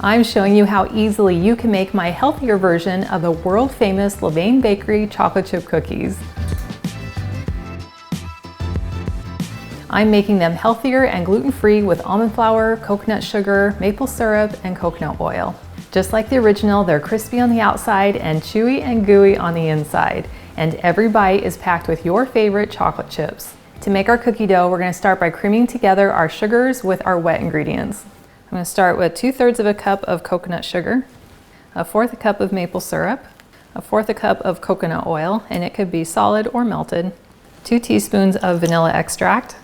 I'm showing you how easily you can make my healthier version of the world famous Levain Bakery chocolate chip cookies. I'm making them healthier and gluten-free with almond flour, coconut sugar, maple syrup, and coconut oil. Just like the original, they're crispy on the outside and chewy and gooey on the inside. And every bite is packed with your favorite chocolate chips. To make our cookie dough, we're going to start by creaming together our sugars with our wet ingredients. I'm going to start with 2/3 of a cup of coconut sugar, 1/4 cup of maple syrup, 1/4 cup of coconut oil, and it could be solid or melted, 2 teaspoons of vanilla extract,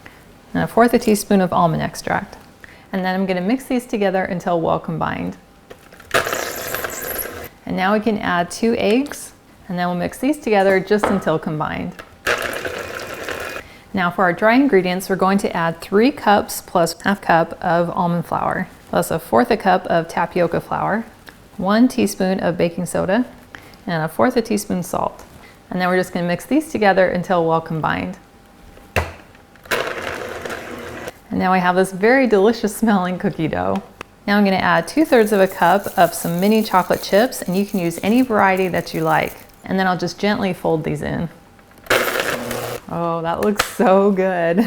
and 1/4 teaspoon of almond extract. And then I'm going to mix these together until well combined. And now we can add 2 eggs, and then we'll mix these together just until combined. Now for our dry ingredients, we're going to add 3 cups plus 1/2 cup of almond flour, plus 1/4 cup of tapioca flour, 1 teaspoon of baking soda, and 1/4 teaspoon salt. And then we're just going to mix these together until well combined. And now we have this very delicious smelling cookie dough. Now I'm going to add 2/3 of a cup of some mini chocolate chips, and you can use any variety that you like. And then I'll just gently fold these in. Oh, that looks so good.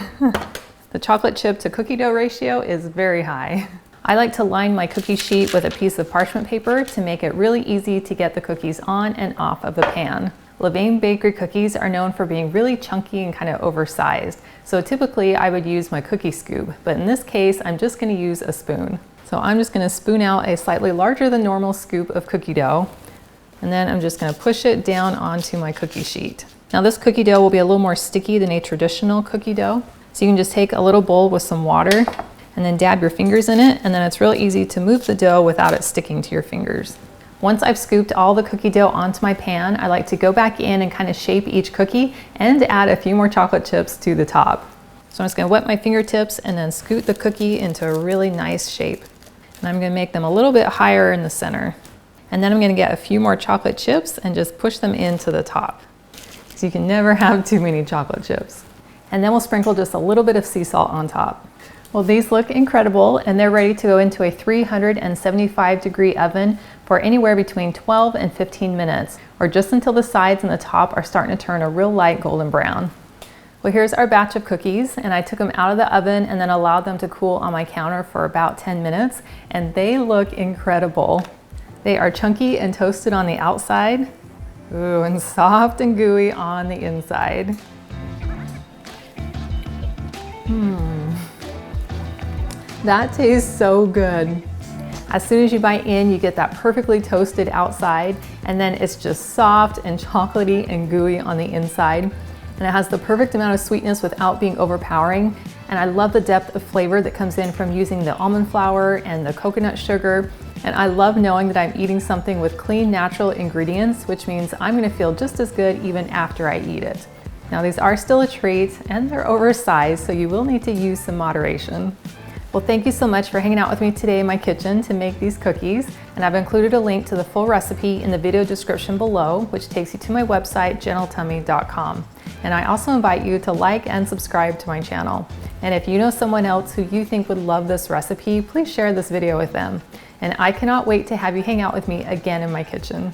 The chocolate chip to cookie dough ratio is very high. I like to line my cookie sheet with a piece of parchment paper to make it really easy to get the cookies on and off of the pan. Levain Bakery cookies are known for being really chunky and kind of oversized. So typically I would use my cookie scoop, but in this case, I'm just going to use a spoon. So I'm just going to spoon out a slightly larger than normal scoop of cookie dough, and then I'm just going to push it down onto my cookie sheet. Now this cookie dough will be a little more sticky than a traditional cookie dough. So you can just take a little bowl with some water and then dab your fingers in it, and then it's real easy to move the dough without it sticking to your fingers. Once I've scooped all the cookie dough onto my pan, I like to go back in and kind of shape each cookie and add a few more chocolate chips to the top. So I'm just going to wet my fingertips and then scoot the cookie into a really nice shape. And I'm going to make them a little bit higher in the center. And then I'm going to get a few more chocolate chips and just push them into the top. So you can never have too many chocolate chips. And then we'll sprinkle just a little bit of sea salt on top. Well, these look incredible, and they're ready to go into a 375-degree oven for anywhere between 12 and 15 minutes, or just until the sides and the top are starting to turn a real light golden brown. Well, here's our batch of cookies, and I took them out of the oven and then allowed them to cool on my counter for about 10 minutes, and they look incredible. They are chunky and toasted on the outside, ooh, and soft and gooey on the inside. That tastes so good. As soon as you bite in, you get that perfectly toasted outside, and then it's just soft and chocolatey and gooey on the inside. And it has the perfect amount of sweetness without being overpowering. And I love the depth of flavor that comes in from using the almond flour and the coconut sugar. And I love knowing that I'm eating something with clean, natural ingredients, which means I'm gonna feel just as good even after I eat it. Now these are still a treat, and they're oversized, so you will need to use some moderation. Well, thank you so much for hanging out with me today in my kitchen to make these cookies. And I've included a link to the full recipe in the video description below, which takes you to my website, gentletummy.com. And I also invite you to like and subscribe to my channel. And if you know someone else who you think would love this recipe, please share this video with them. And I cannot wait to have you hang out with me again in my kitchen.